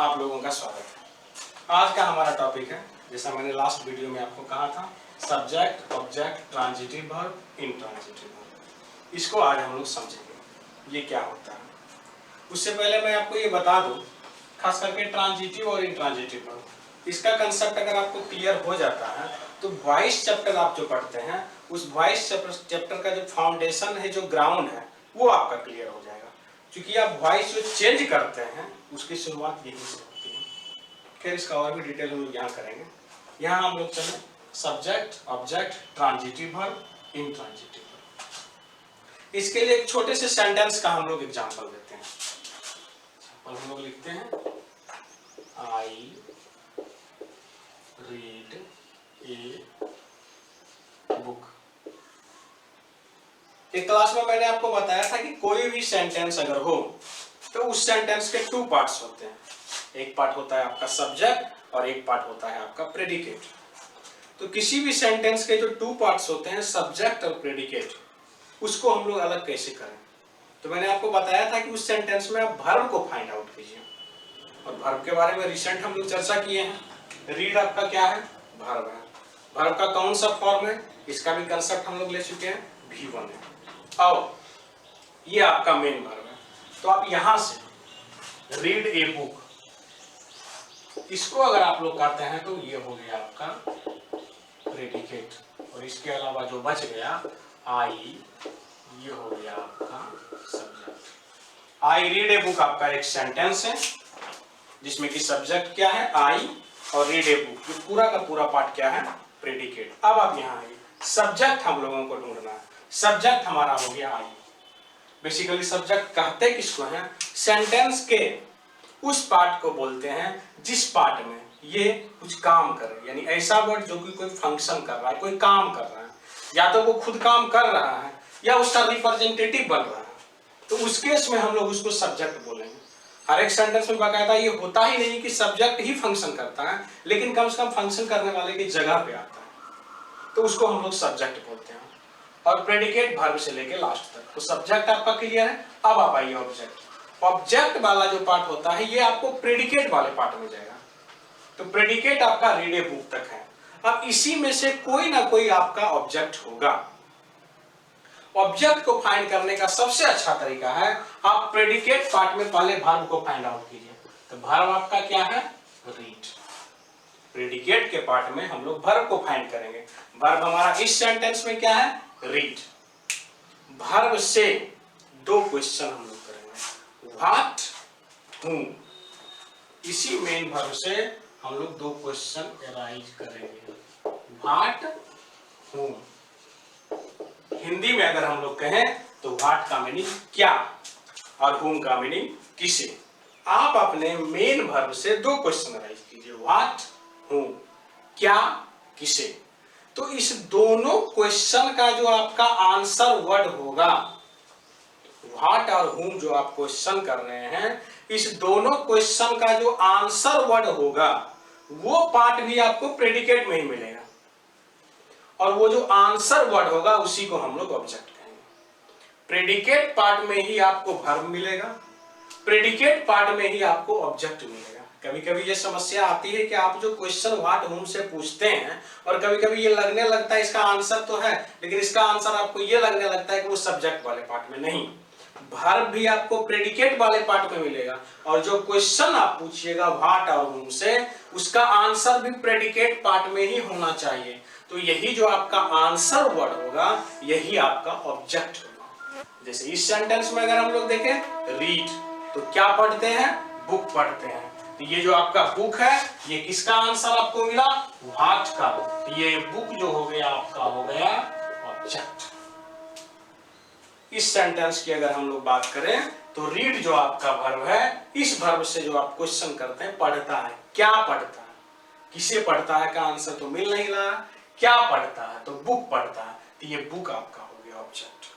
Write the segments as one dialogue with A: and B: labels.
A: आप लोगों का स्वागत है। आज का हमारा टॉपिक है, जैसा मैंने लास्ट वीडियो में आपको कहा था, subject, object, transitive verb, intransitive verb. इसको आज हम लोग समझेंगे ये क्या होता है। उससे पहले मैं आपको ये बता दूं, खास करके ट्रांजिटिव और इंट्रांजिटिव वर्ब, इसका कंसेप्ट अगर आपको क्लियर हो जाता है तो 22 चैप्टर आप जो पढ़ते हैं उस 22 चैप्टर का जो फाउंडेशन है, जो ग्राउंड है, वो आपका क्लियर हो जाएगा। क्योंकि आप वॉइस जो चेंज करते हैं उसकी शुरुआत यही से होती है। फिर इसका और भी डिटेल हम लोग यहाँ करेंगे। यहाँ हम लोग चले subject, object, transitive verb, intransitive verb. इसके लिए एक छोटे से सेंटेंस का हम लोग एग्जांपल देते हैं। और हम लोग लिखते हैं आई रीड ए बुक। एक क्लास में मैंने आपको बताया था कि कोई भी सेंटेंस अगर हो तो उस सेंटेंस के 2 पार्ट्स होते हैं। एक पार्ट होता है आपका सब्जेक्ट और एक पार्ट होता है आपका प्रेडिकेट। तो किसी भी सेंटेंस के जो 2 पार्ट्स होते हैं, सब्जेक्ट और प्रेडिकेट, उसको हम लोग अलग कैसे करें। तो मैंने आपको बताया था कि उस सेंटेंस में आप वर्ब को फाइंड आउट कीजिए, और वर्ब के बारे में रिसेंट हम लोग चर्चा किए हैं। रीड आपका क्या है? वर्ब है। वर्ब का कौन सा फॉर्म है, इसका भी कंसेप्ट हम लोग ले चुके हैं, V1 है। अब ये आपका मेन वर्ब है। तो आप यहां से रीड ए बुक, इसको अगर आप लोग कहते हैं तो ये हो गया आपका प्रेडिकेट। और इसके अलावा जो बच गया आई, ये हो गया आपका subject. I read a book आपका एक सेंटेंस है जिसमें कि सब्जेक्ट क्या है? आई, और रीड ए बुक, ये पूरा का पूरा पार्ट क्या है? प्रेडिकेट। अब आप यहाँ आइए, सब्जेक्ट हम लोगों को ढूंढना है। सब्जेक्ट हमारा हो गया आई। बेसिकली सब्जेक्ट कहते किसको हैं? सेंटेंस के उस पार्ट को बोलते हैं जिस पार्ट में ये कुछ काम करे, यानी ऐसा वर्ड जो कि कोई फंक्शन कर रहा है, कोई काम कर रहा है, या तो वो खुद काम कर रहा है या उसका रिप्रेजेंटेटिव बन रहा है, तो उस केस में हम लोग उसको सब्जेक्ट बोलेंगे। हर एक सेंटेंस में बाकायदा ये होता ही नहीं कि सब्जेक्ट ही फंक्शन करता है, लेकिन कम से कम फंक्शन करने वाले की जगह पे आता है, तो उसको हम लोग सब्जेक्ट बोलते हैं। और प्रेडिकेट वर्ब से लेके लास्ट तक। तो सब्जेक्ट आपका क्लियर है। अब आप आइए ऑब्जेक्ट। ऑब्जेक्ट वाला जो पार्ट होता है ये आपको प्रेडिकेट वाले पार्ट में जाएगा। तो प्रेडिकेट आपका रीड ए बुक तक है। अब इसी में से कोई ना कोई आपका ऑब्जेक्ट होगा। ऑब्जेक्ट को फाइंड करने का सबसे अच्छा तरीका है, आप प्रेडिकेट पार्ट में पहले वर्ब को फाइंड आउट कीजिए। तो वर्ब आपका क्या है? रीड। प्रेडिकेट के पार्ट में हम लोग वर्ब को फाइंड करेंगे। वर्ब हमारा इस सेंटेंस में क्या है? रीड। वर्ब से 2 क्वेश्चन हम लोग करेंगे, व्हाट, हूम। इसी मेन वर्ब से हम लोग 2 क्वेश्चन एराइज करेंगे, व्हाट, हूम। हिंदी में अगर हम लोग कहें तो व्हाट का मीनिंग क्या, और हूम का मीनिंग किसे। आप अपने मेन वर्ब से 2 क्वेश्चन एराइज कीजिए, व्हाट, हूम, क्या, किसे। तो इस दोनों क्वेश्चन का जो आपका आंसर वर्ड होगा, व्हाट और हूम जो आप क्वेश्चन कर रहे हैं, इस दोनों क्वेश्चन का जो आंसर वर्ड होगा वो पार्ट भी आपको प्रेडिकेट में ही मिलेगा, और वो जो आंसर वर्ड होगा उसी को हम लोग ऑब्जेक्ट कहेंगे। प्रेडिकेट पार्ट में ही आपको वर्ब मिलेगा, प्रेडिकेट पार्ट में ही आपको ऑब्जेक्ट मिलेगा। कभी कभी ये समस्या आती है कि आप जो क्वेश्चन व्हाट, हूम से पूछते हैं, और कभी कभी ये लगने लगता है इसका आंसर तो है, लेकिन इसका आंसर आपको ये लगने लगता है कि वो सब्जेक्ट वाले पार्ट में नहीं, वर्ब भी आपको प्रेडिकेट वाले पार्ट में मिलेगा, और जो क्वेश्चन आप पूछिएगा व्हाट और हूम से, उसका आंसर भी प्रेडिकेट पार्ट में ही होना चाहिए। तो यही जो आपका आंसर वर्ड होगा यही आपका ऑब्जेक्ट होगा। जैसे इस सेंटेंस में अगर हम लोग देखें रीड, तो क्या पढ़ते हैं? बुक पढ़ते हैं। तो ये जो आपका बुक है ये किसका आंसर आपको मिला? व्हाट का। तो ये बुक जो हो गया आपका हो गया ऑब्जेक्ट। इस सेंटेंस की अगर हम लोग बात करें तो रीड जो आपका वर्ब है, इस वर्ब से जो आप क्वेश्चन करते हैं, पढ़ता है, क्या पढ़ता है, किसे पढ़ता है का आंसर तो मिल नहीं रहा, क्या पढ़ता है तो बुक पढ़ता है। तो ये बुक आपका हो गया ऑब्जेक्ट।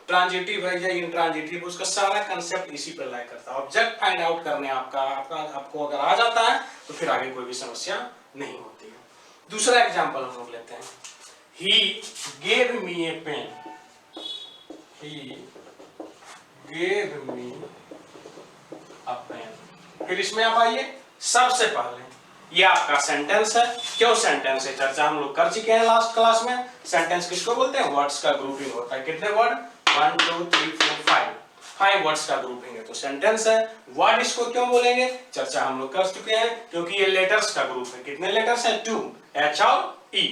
A: ट्रांजिटिव है या इंट्रांजिटिव, उसका सारा कंसेप्ट इसी पर लाई करता है। ऑब्जेक्ट फाइंड आउट करने आपको अगर आ जाता है तो फिर आगे कोई भी समस्या नहीं होती है। दूसरा एग्जांपल हम लोग लेते हैं, he gave me a pen. He gave me a pen. फिर इसमें आप आइए, सबसे पहले ये आपका सेंटेंस है। क्यों सेंटेंस है, चर्चा हम लोग कर चुके हैं लास्ट क्लास में। सेंटेंस किसको बोलते हैं, वर्ड्स का ग्रुपिंग होता है। कितने वर्ड, 1 2 3 4 5 वर्ड्स का ग्रुपिंग है, तो सेंटेंस है। वर्ड इसको क्यों बोलेंगे, चर्चा हम लोग कर चुके हैं, क्योंकि ये लेटर्स का ग्रुप है। कितने लेटर्स हैं, 2, H और E।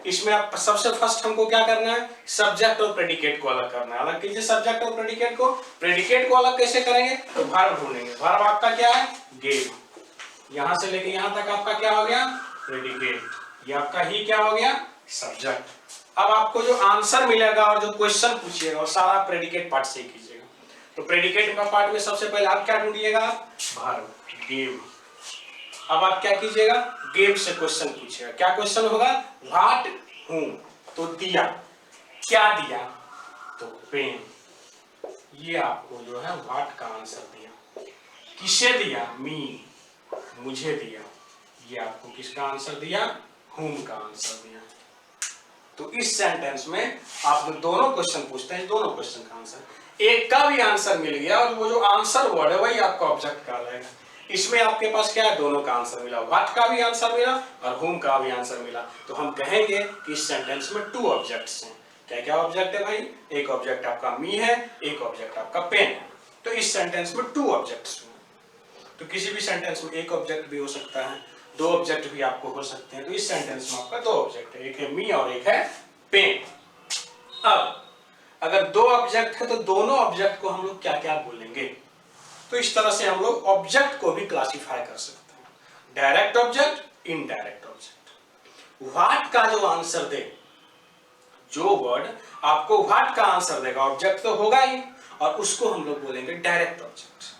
A: इसमें आप सबसे फर्स्ट हमको क्या करना है, सब्जेक्ट और प्रेडिकेट को अलग करना है। अलग कीजिए सब्जेक्ट और प्रेडिकेट को। प्रेडिकेट को अलग कैसे करेंगे, तो वर्ब ढूंढेंगे। वर्ब आपका क्या है, गेव। यहां से लेके यहां तक आपका क्या हो गया, प्रेडिकेट। ये आपका ही क्या हो गया, सब्जेक्ट। अब आपको जो आंसर मिलेगा और जो क्वेश्चन पूछिएगा वो सारा प्रेडिकेट पार्ट से कीजिएगा। तो प्रेडिकेट का पार्ट में सबसे पहले आप क्या ढूंढिएगा, वर्ब, गेव। अब आप क्या कीजिएगा, गेव से क्वेश्चन पूछिएगा। क्या क्वेश्चन होगा, व्हाट, हूं, तो दिया, क्या दिया, तो पेन। ये आपको जो है व्हाट का आंसर दिया। किसे दिया, मी, मुझे दिया। ये आपको किसका आंसर दिया, whom का आंसर दिया। तो इस सेंटेंस में आप दोनों क्वेश्चन पूछते हैं, दोनों क्वेश्चन का आंसर, एक का भी आंसर मिल गया और वो जो आंसर वर्ड है वही आपका ऑब्जेक्ट कहलाएगा। इसमें आपके पास क्या है, दोनों का आंसर मिला, व्हाट का भी आंसर मिला और whom का भी आंसर मिला। तो हम कहेंगे कि इस सेंटेंस में 2 ऑब्जेक्ट्स हैं। क्या क्या ऑब्जेक्ट है भाई, एक ऑब्जेक्ट आपका मी है, एक ऑब्जेक्ट आपका पेन है। तो इस सेंटेंस में 2 ऑब्जेक्ट्स। तो किसी भी सेंटेंस में एक ऑब्जेक्ट भी हो सकता है, 2 ऑब्जेक्ट भी आपको हो सकते हैं। तो इस सेंटेंस में आपका 2 ऑब्जेक्ट है, एक है मी और एक है पेन। अब अगर 2 ऑब्जेक्ट है तो दोनों ऑब्जेक्ट को हम लोग क्या क्या बोलेंगे, तो इस तरह से हम लोग ऑब्जेक्ट को भी क्लासिफाई कर सकते हैं, direct object, indirect object. What का जो आंसर दे, जो वर्ड आपको व्हाट का आंसर देगा, ऑब्जेक्ट तो होगा ही, और उसको हम लोग बोलेंगे डायरेक्ट ऑब्जेक्ट।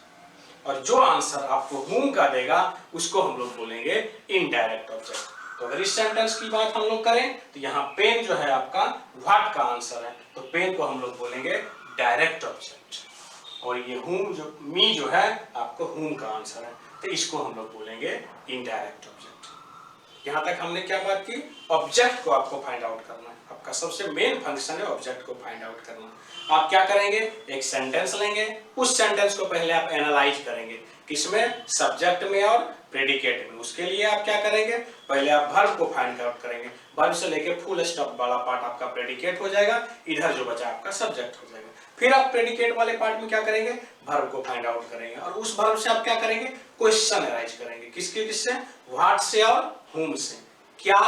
A: और जो आंसर आपको whom का देगा उसको हम लोग बोलेंगे इनडायरेक्ट ऑब्जेक्ट। तो अगर इस सेंटेंस की बात हम लोग करें तो यहाँ पेन जो है आपका व्हाट का आंसर है, तो पेन को हम लोग बोलेंगे डायरेक्ट ऑब्जेक्ट। और ये whom जो मी जो है आपको whom का आंसर है, तो इसको हम लोग बोलेंगे इनडायरेक्ट ऑब्जेक्ट। यहाँ तक हमने क्या बात की, ऑब्जेक्ट को आपको फाइंड आउट करना है। आपका सबसे मेन फंक्शन है ऑब्जेक्ट को फाइंड आउट करना। आप क्या करेंगे, एक सेंटेंस लेंगे, उस सेंटेंस को पहले आप एनालाइज करेंगे, किसमें, सब्जेक्ट में और प्रेडिकेट में। उसके लिए आप क्या करेंगे, पहले आप वर्ब को फाइंड आउट करेंगे। वर्ब से लेके फुल स्टॉप वाला पार्ट आपका प्रेडिकेट हो जाएगा, इधर जो बचा आपका सब्जेक्ट हो जाएगा। फिर आप प्रेडिकेट वाले पार्ट में क्या करेंगे, वर्ब को फाइंड आउट करेंगे, और उस वर्ब से आप क्या करेंगे, क्वेश्चन अराइज करेंगे। किसके, किससे, व्हाट से और whom से, क्या,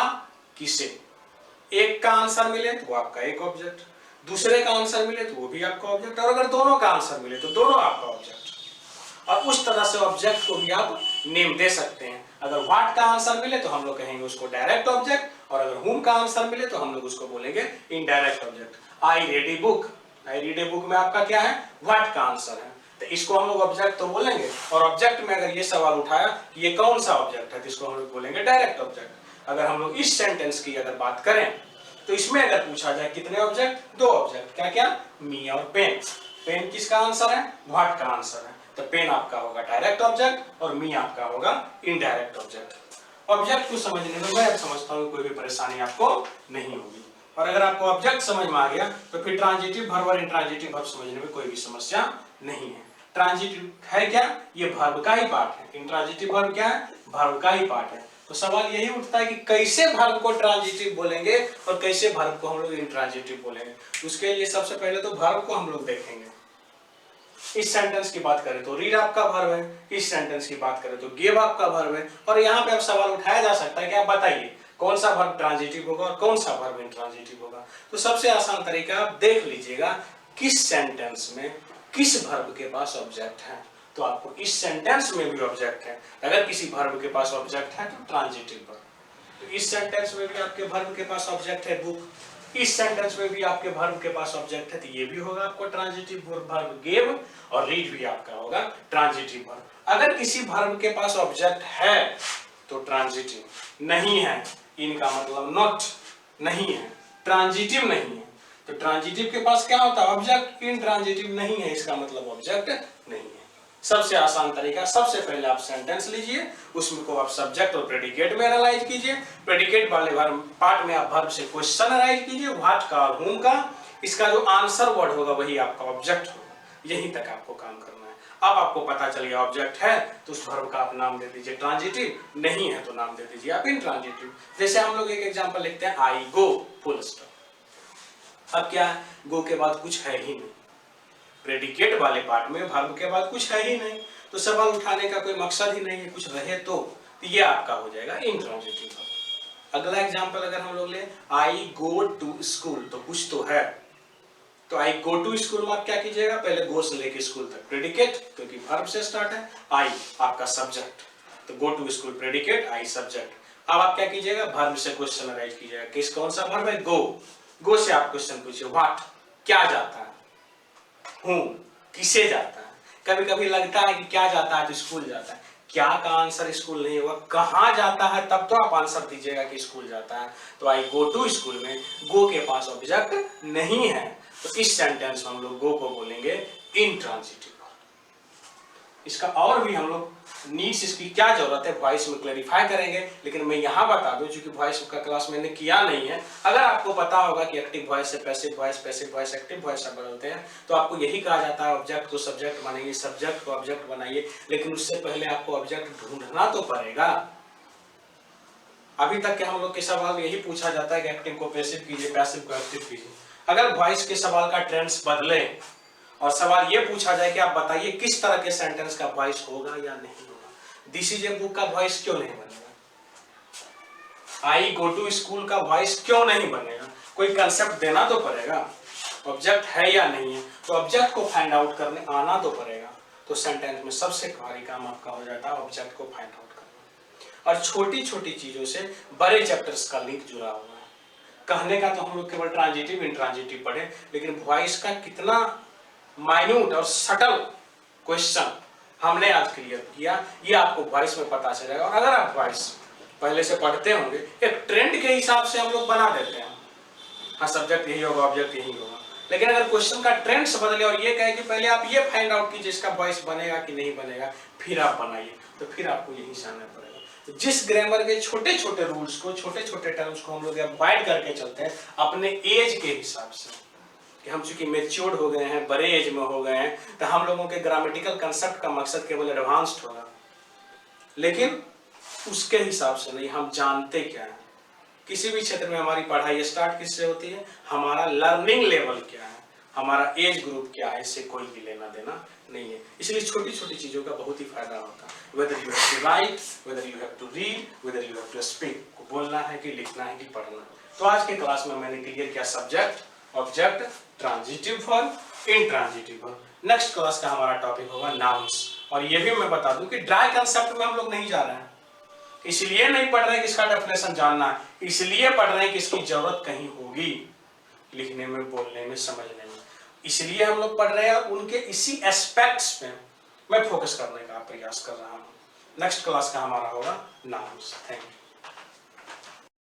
A: किसे। एक का आंसर मिले तो वो आपका एक ऑब्जेक्ट, दूसरे का आंसर मिले तो वो भी आपका ऑब्जेक्ट, और अगर दोनों का आंसर मिले तो दोनों आपका ऑब्जेक्ट। और उस तरह से ऑब्जेक्ट को भी आप नेम दे सकते हैं। अगर व्हाट का आंसर मिले तो हम लोग कहेंगे उसको डायरेक्ट ऑब्जेक्ट, और अगर whom का आंसर मिले तो हम लोग उसको बोलेंगे indirect object. I read a book, I read a book में आपका क्या है, व्हाट का आंसर है, तो इसको हम लोग ऑब्जेक्ट तो बोलेंगे। और ऑब्जेक्ट में अगर ये सवाल उठाया कि ये कौन सा ऑब्जेक्ट है, तो इसको हम लोग बोलेंगे डायरेक्ट ऑब्जेक्ट। अगर हम लोग इस सेंटेंस की अगर बात करें तो इसमें अगर पूछा जाए कितने ऑब्जेक्ट, 2 ऑब्जेक्ट। क्या क्या, मी और पेन। पेन किसका आंसर है, व्हाट का आंसर है, तो पेन आपका होगा डायरेक्ट ऑब्जेक्ट और मी आपका होगा इनडायरेक्ट ऑब्जेक्ट। ऑब्जेक्ट को समझने में मैं समझता हूँ कोई भी परेशानी आपको नहीं होगी। और अगर आपको ऑब्जेक्ट समझ में आ गया तो फिर ट्रांजिटिव वर्ब और इंट्रांजिटिव वर्ब समझने में कोई भी समस्या नहीं है। ट्रांजिटिव है क्या, ये वर्ब का ही पार्ट है। इंट्रांजिटिव वर्ब क्या है, वर्ब का ही पार्ट है। तो सवाल यही उठता है कि कैसे वर्ब को ट्रांजिटिव बोलेंगे और कैसे वर्ब को हम लोग इंट्रांजिटिव बोलेंगे। उसके लिए सबसे पहले तो वर्ब को हम लोग देखेंगे। इस सेंटेंस की बात करें तो रीड आपका वर्ब है, इस सेंटेंस की बात करें तो गिव आपका वर्ब है। और यहाँ पे अब सवाल उठाया जा सकता है कि आप बताइए कौन सा वर्ब ट्रांजिटिव होगा और कौन सा वर्ब इंट्रांजिटिव होगा। तो सबसे आसान तरीका आप देख लीजिएगा किस सेंटेंस में किस वर्ब के पास ऑब्जेक्ट है। तो आपको इस सेंटेंस में भी ऑब्जेक्ट है, अगर किसी वर्ब के पास ऑब्जेक्ट है तो ट्रांजिटिव वर्ब। तो इस सेंटेंस में भी आपके वर्ब के पास ऑब्जेक्ट है बुक, इस सेंटेंस में भी आपके वर्ब के पास ऑब्जेक्ट है, तो ये भी होगा आपको ट्रांजिटिव वर्ब गेव, और रीड भी आपका होगा ट्रांजिटिव वर्ब। अगर किसी वर्ब के पास ऑब्जेक्ट है तो ट्रांजिटिव, नहीं है इनका मतलब नॉट, नहीं है ट्रांजिटिव, नहीं है तो ट्रांजिटिव के पास क्या होता है ऑब्जेक्ट, इंट्रांजिटिव नहीं है इसका मतलब ऑब्जेक्ट नहीं है। सबसे आसान तरीका, सबसे पहले आप सेंटेंस लीजिए, उसमें को आप सब्जेक्ट और प्रेडिकेट में एनालाइज कीजिए। प्रेडिकेट वाले पार्ट में आप वर्ब से क्वेश्चन एनालाइज कीजिए, व्हाट का और whom का, इसका जो आंसर वर्ड होगा वही आपका ऑब्जेक्ट होगा। यहीं तक आपको काम करना है। अब आपको पता चल गया ऑब्जेक्ट है तो उस वर्ब का आप नाम दे दीजिए ट्रांजिटिव, नहीं है तो नाम दे दीजिए आप इंट्रांजिटिव। जैसे हम लोग एक एग्जांपल लिखते हैं आई गो फुल स्टॉप। अब क्या है, गो के बाद कुछ है ही नहीं, प्रेडिकेट वाले पार्ट में वर्ब के बाद कुछ है ही नहीं, तो सवाल उठाने का कोई मकसद ही नहीं है, कुछ रहे तो ये आपका हो जाएगा इंट्रांजिटिव। अगला एग्जांपल अगर हम लोग ले आई गो टू स्कूल, तो कुछ तो है, तो आई गो टू स्कूल में आप क्या कीजिएगा, पहले गो से लेके स्कूल तक प्रेडिकेट, क्योंकि वर्ब से स्टार्ट है, आई आपका सब्जेक्ट, तो go to school predicate, I subject. अब आप क्या कीजिएगा, वर्ब से क्वेश्चन अराइज कीजिएगा, किस कौन सा वर्ब है, गो, गो से आप क्वेश्चन पूछिए व्हाट, क्या जाता है, हूं किसे जाता है। कभी कभी लगता है कि क्या जाता है तो स्कूल जाता है, क्या का आंसर स्कूल नहीं होगा, कहां जाता है तब तो आप आंसर दीजिएगा कि स्कूल जाता है। तो आई गो टू स्कूल में गो के पास ऑब्जेक्ट नहीं है, तो इस सेंटेंस में हम लोग गो को बोलेंगे इंट्रांजिटिव। इसका और भी हम लोग नीड्स, इसकी क्या जरूरत है वॉइस में क्लैरिफाई करेंगे, लेकिन मैं यहाँ बता दूं क्योंकि वॉइस का क्लास मैंने किया नहीं है। अगर आपको पता होगा कि एक्टिव वॉइस से passive voice, passive voice active voice से बदलते हैं, तो आपको यही कहा जाता है ऑब्जेक्ट को सब्जेक्ट बनाइए, सब्जेक्ट को ऑब्जेक्ट बनाइए, लेकिन उससे पहले आपको ऑब्जेक्ट ढूंढना तो पड़ेगा। अभी तक के हम लोग के सवाल यही पूछा जाता है कि एक्टिव को पैसिव कीजिए, पैसिव को एक्टिव कीजिए। अगर वॉइस के सवाल का ट्रेंड्स बदले और सवाल ये पूछा जाए कि आप बताइए किस तरह के सेंटेंस का वॉइस होगा या नहीं होगा, दिस इज ए बुक का वॉइस क्यों नहीं बनेगा, आई गो टू स्कूल का वॉइस क्यों नहीं बनेगा, कोई कंसेप्ट देना तो पड़ेगा, ऑब्जेक्ट है या नहीं है, तो ऑब्जेक्ट को फाइंड आउट करने आना तो पड़ेगा। तो सेंटेंस में सबसे भारी काम आपका हो जाता है ऑब्जेक्ट को फाइंड आउट करना। और छोटी छोटी चीजों से बड़े चैप्टर्स का लिंक जुड़ा हुआ है। कहने का तो हम लोग केवल ट्रांजिटिव इंट्रांजिटिव पढ़े, लेकिन वॉइस का कितना माइन्यूट और सटल क्वेश्चन हमने आज क्लियर किया, ये आपको वॉइस में पता चलेगा। और अगर आप वॉइस पहले से पढ़ते होंगे, एक ट्रेंड के हिसाब से हम लोग बना देते हैं, हाँ सब्जेक्ट यही होगा, ऑब्जेक्ट यही होगा, लेकिन अगर क्वेश्चन का ट्रेंड से बदले और ये कहे कि पहले आप ये फाइंड आउट कीजिए इसका वॉइस बनेगा कि नहीं बनेगा, फिर आप बनाइए, तो फिर आपको यही जानना पड़ेगा। तो जिस ग्रामर के छोटे छोटे रूल्स को, छोटे छोटे टर्म्स को हम लोग अवॉइड करके चलते हैं अपने एज के हिसाब से, कि हम चूंकि मैच्योर्ड हो गए हैं, बड़े एज में हो गए हैं, तो हम लोगों के ग्रामेटिकल कंसेप्ट का मकसद केवल एडवांस्ड होगा, लेकिन उसके हिसाब से नहीं, हम जानते क्या है। किसी भी क्षेत्र में हमारी पढ़ाई स्टार्ट किससे होती है, हमारा लर्निंग लेवल क्या है, हमारा एज ग्रुप क्या है, इससे कोई भी लेना देना नहीं है। इसलिए छोटी छोटी चीजों का बहुत ही फायदा होता है। Whether you have to write, whether you have to read, whether you have to speak, को बोलना है कि लिखना है कि पढ़ना। तो आज के क्लास में मैंने क्लियर किया subject, object, transitive verb, intransitive verb. Next class का हमारा टॉपिक होगा नाउन्स। और ये भी मैं बता दूं कि ड्राई कंसेप्ट में हम लोग नहीं जा रहे हैं, इसलिए नहीं पढ़ रहे हैं कि इसका डेफिनेशन जानना है, इसलिए पढ़ रहे हैं कि इसकी जरूरत कहीं होगी लिखने में, बोलने में, समझने में, इसलिए हम लोग पढ़ रहे हैं। उनके इसी एस्पेक्ट्स पे मैं फोकस करने का प्रयास कर रहा हूँ। नेक्स्ट क्लास का हमारा होगा नाउन्स। Thank you.